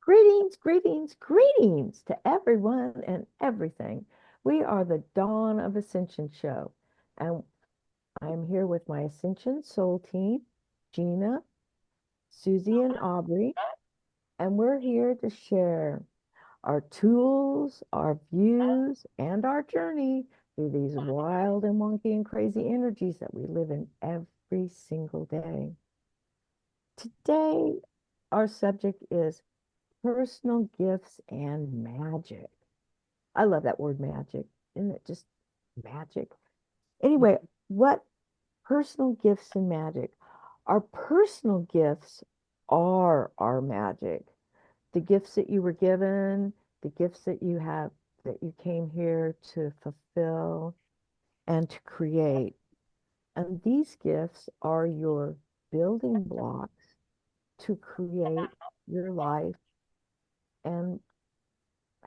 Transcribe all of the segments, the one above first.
Greetings, greetings, greetings to everyone and everything. We are the Dawn of Ascension show, and I'm here with my Ascension Soul team, Gina, Susie, and Aubrey, and we're here to share our tools, our views, and our journey through these wild and wonky and crazy energies that we live in every single day. Today, our subject is personal gifts and magic. I love that word magic. Isn't it just magic? Anyway, what personal gifts and magic? Our personal gifts are our magic. The gifts that you were given, the gifts that you have, that you came here to fulfill and to create. And these gifts are your building blocks to create your life and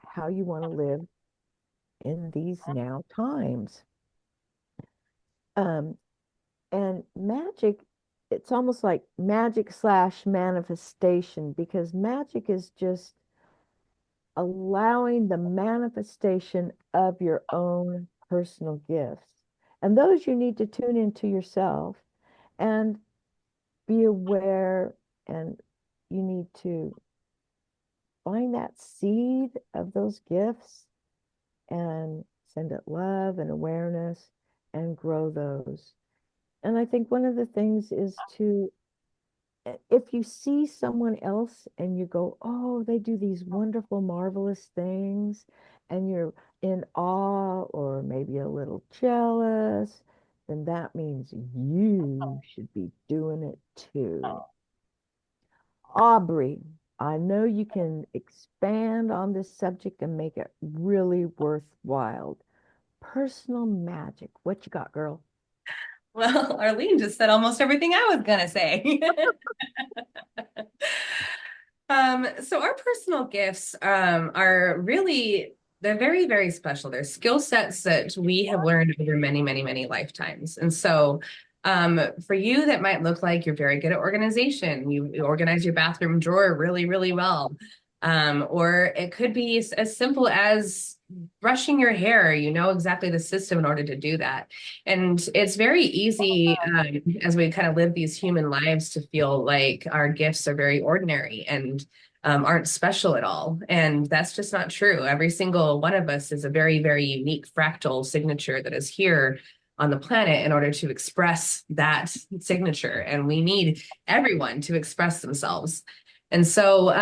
how you want to live in these now times. Um, and magic, it's almost like magic slash manifestation because magic is just allowing the manifestation of your own personal gifts. And those you need to tune into yourself and be aware, and you need to find that seed of those gifts and send it love and awareness and grow those. And I think one of the things is to, if you see someone else and you go, oh, they do these wonderful, marvelous things, and you're in awe or maybe a little jealous, then that means you should be doing it too. Aubrey, I know you can expand on this subject and make it really worthwhile. Personal magic. What you got, girl? Well, Arlene just said almost everything I was gonna say. So our personal gifts are really they're very, very special. They're skill sets that we have learned over many, many, many lifetimes. And so for you, that might look like you're very good at organization. You organize your bathroom drawer really, really well. Or it could be as simple as brushing your hair. You know exactly the system in order to do that. And it's very easy as we kind of live these human lives to feel like our gifts are very ordinary and aren't special at all. And that's just not true. Every single one of us is a very, very unique fractal signature that is here on the planet in order to express that signature. And we need everyone to express themselves. And so,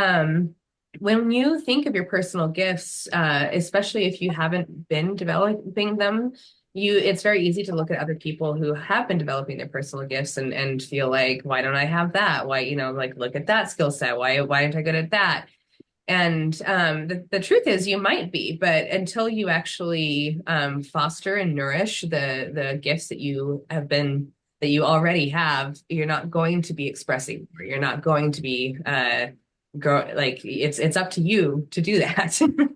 when you think of your personal gifts, especially if you haven't been developing them, it's very easy to look at other people who have been developing their personal gifts and feel like, why don't I have that? Why, like look at that skill set. Why aren't I good at that? And the truth is you might be, but until you actually foster and nourish the gifts that you already have, you're not going to be expressing, or you're not going to be grow like it's up to you to do that. And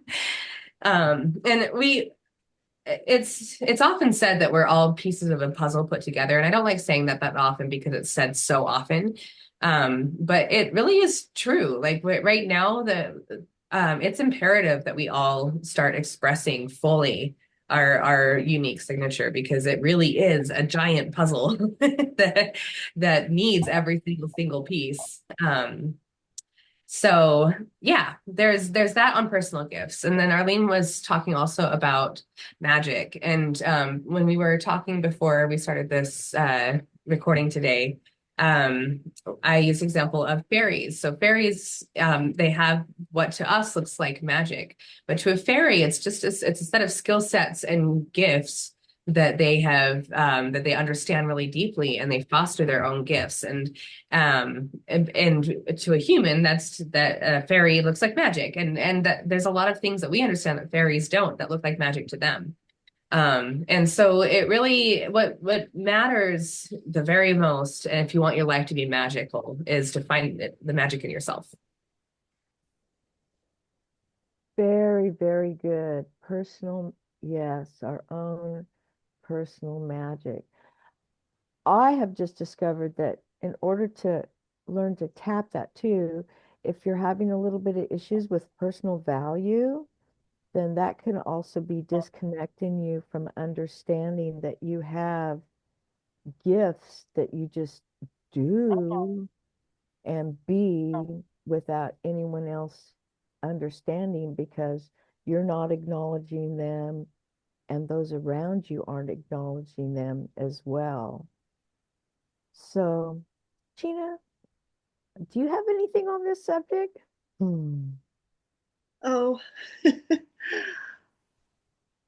it's often said that we're all pieces of a puzzle put together, and I don't like saying that often because it's said so often. But it really is true. Like right now, the it's imperative that we all start expressing fully our unique signature, because it really is a giant puzzle that needs every single piece. So yeah, there's that on personal gifts. And then Arlene was talking also about magic. And when we were talking before we started this recording today, um, I used example of fairies. So fairies, they have what to us looks like magic, but to a fairy, it's a set of skill sets and gifts that they understand really deeply, and they foster their own gifts. And to a human, that fairy looks like magic, and that there's a lot of things that we understand that fairies don't, that look like magic to them. And so it really, what matters the very most, and if you want your life to be magical, is to find the magic in yourself. Very, very good. Personal, yes, our own personal magic. I have just discovered that in order to learn to tap that too, if you're having a little bit of issues with personal value, then that can also be disconnecting you from understanding that you have gifts that you just do and be without anyone else understanding because you're not acknowledging them and those around you aren't acknowledging them as well. So, Gina, do you have anything on this subject? Hmm. Oh,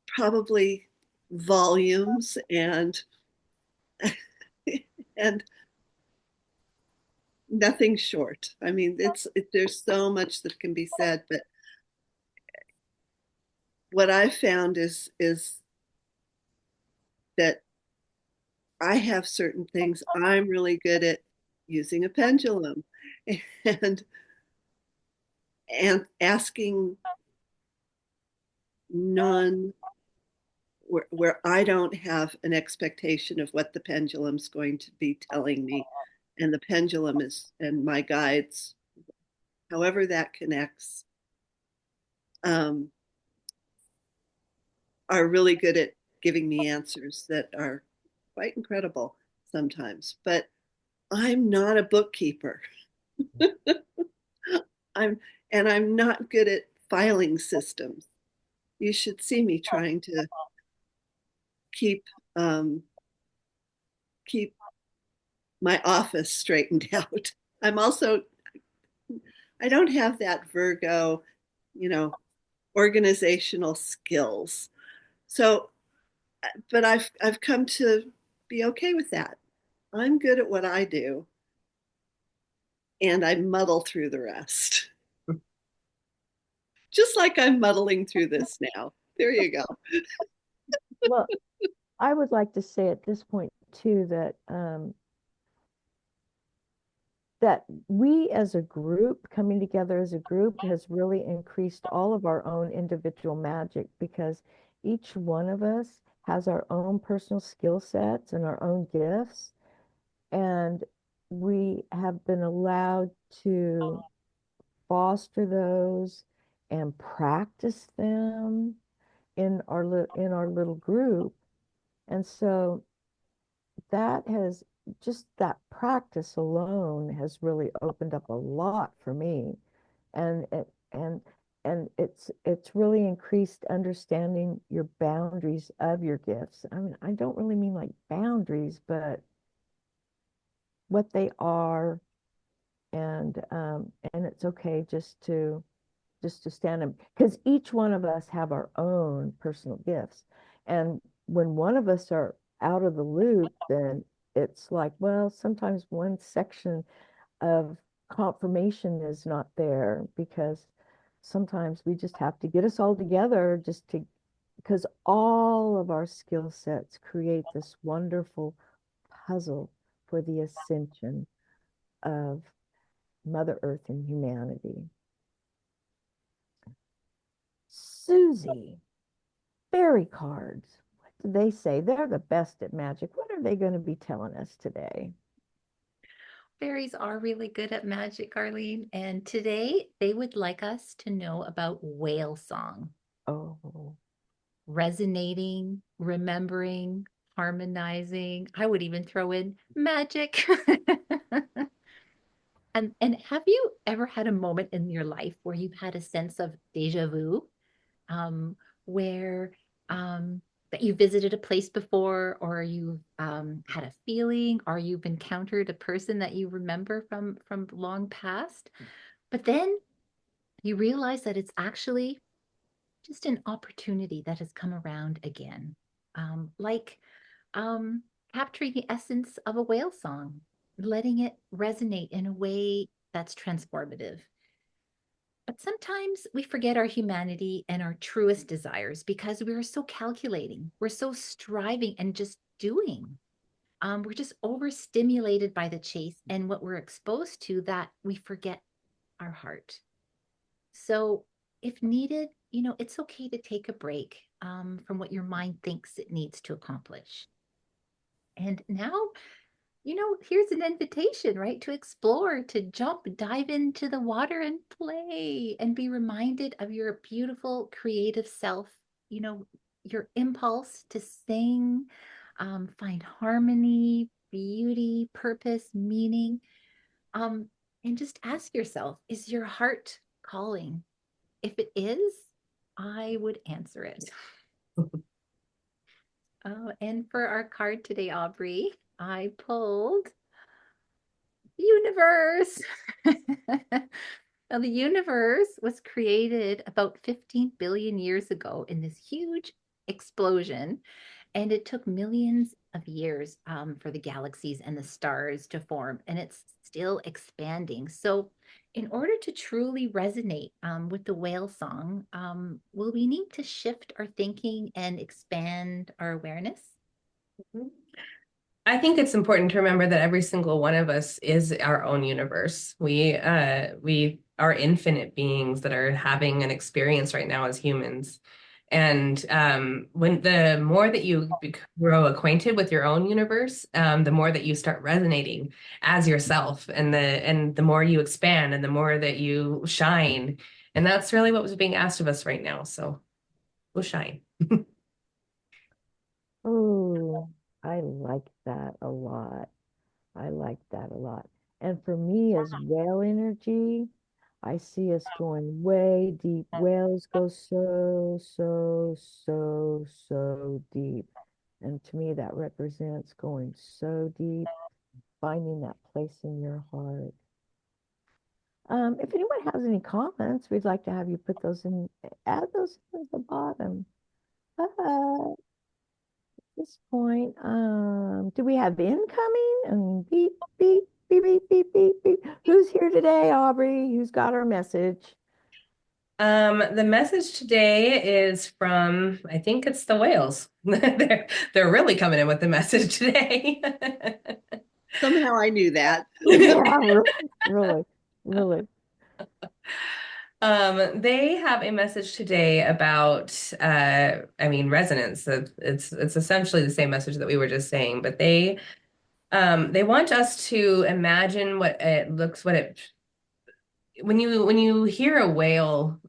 probably volumes and nothing short. I mean, there's so much that can be said, but what I've found is that I have certain things I'm really good at using a pendulum and and asking non where I don't have an expectation of what the pendulum's going to be telling me. And the pendulum is, and my guides, however that connects, um, are really good at giving me answers that are quite incredible sometimes. But I'm not a bookkeeper. I'm I'm not good at filing systems. You should see me trying to keep um, keep my office straightened out. I'm also I don't have that Virgo, you know, organizational skills. So, but I've come to be okay with that. I'm good at what I do, and I muddle through the rest. Just like I'm muddling through this now. There you go. Well, I would like to say at this point too that we as a group, coming together as a group, has really increased all of our own individual magic because each one of us has our own personal skill sets and our own gifts. And we have been allowed to foster those and practice them in our little group. And so that has just that practice alone has really opened up a lot for me. And it and it's really increased understanding your boundaries of your gifts. I mean, I don't really mean like boundaries, but what they are, and it's okay just to stand them because each one of us have our own personal gifts. And when one of us are out of the loop, then it's like, well, sometimes one section of confirmation is not there because sometimes we just have to get us all together just to, because all of our skill sets create this wonderful puzzle for the ascension of Mother Earth and humanity. Susie, fairy cards. What do they say? They're the best at magic. What are they going to be telling us today? Fairies are really good at magic, Arlene. And today they would like us to know about whale song, Oh, resonating, remembering, harmonizing. I would even throw in magic. And have you ever had a moment in your life where you've had a sense of deja vu, um, where that you visited a place before, or you had a feeling, or you've encountered a person that you remember from long past, but then you realize that it's actually just an opportunity that has come around again, like um, capturing the essence of a whale song, letting it resonate in a way that's transformative. But sometimes we forget our humanity and our truest desires because we're so calculating. We're so striving and just doing. We're just overstimulated by the chase and what we're exposed to that we forget our heart. So, if needed, it's okay to take a break from what your mind thinks it needs to accomplish. And now here's an invitation, right? To explore, to jump, dive into the water and play and be reminded of your beautiful creative self, you know, your impulse to sing, find harmony, beauty, purpose, meaning. Um, and just ask yourself, is your heart calling? If it is, I would answer it. Oh, and for our card today, Aubrey, I pulled universe. Now, the universe was created about 15 billion years ago in this huge explosion, and it took millions of years for the galaxies and the stars to form, and it's still expanding. So, in order to truly resonate with the whale song, will we need to shift our thinking and expand our awareness? I think it's important to remember that every single one of us is our own universe. We are infinite beings that are having an experience right now as humans. And when the more that you grow acquainted with your own universe, the more that you start resonating as yourself, and the more you expand, and the more that you shine. And that's really what was being asked of us right now. So we'll shine. Oh, I like that a lot. I like that a lot. And for me, as whale energy, I see us going way deep. Whales go so, so, so, so deep. And to me, that represents going so deep, finding that place in your heart. If anyone has any comments, we'd like to have you put those in, add those at the bottom. At this point, do we have incoming and beep, beep, beep, beep, beep, beep, beep? Who's here today, Aubrey? Who's got our message? The message today is from, I think it's the whales. They're really coming in with the message today. Somehow I knew that. Yeah, really, really. They have a message today about, I mean, resonance. It's essentially the same message that we were just saying, but they want us to imagine what it when you hear a whale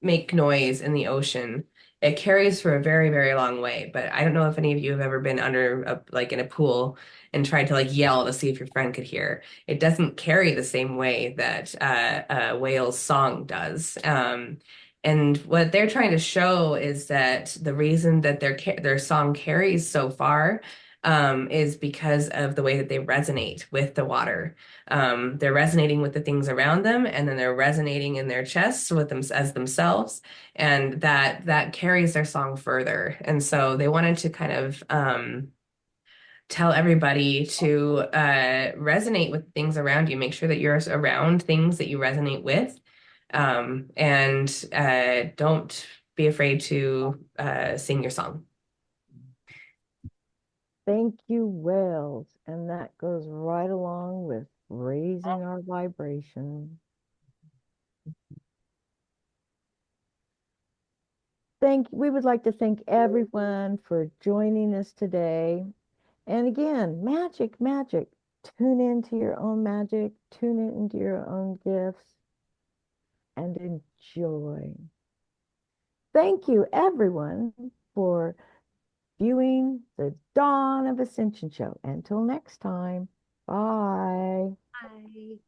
make noise in the ocean, it carries for a very, very long way. But I don't know if any of you have ever been under like in a pool and tried to like yell to see if your friend could hear. It doesn't carry the same way that a whale's song does. And what they're trying to show is that the reason that their song carries so far is because of the way that they resonate with the water. They're resonating with the things around them, and then they're resonating in their chests with them as themselves, and that carries their song further. And so they wanted to kind of tell everybody to resonate with things around you. Make sure that you're around things that you resonate with, and don't be afraid to sing your song. Thank you, whales. And that goes right along with raising our vibration. We would like to thank everyone for joining us today. And again, magic, magic. Tune into your own magic, tune into your own gifts, and enjoy. Thank you, everyone, for viewing the Dawn of Ascension show. Until next time, bye. Bye.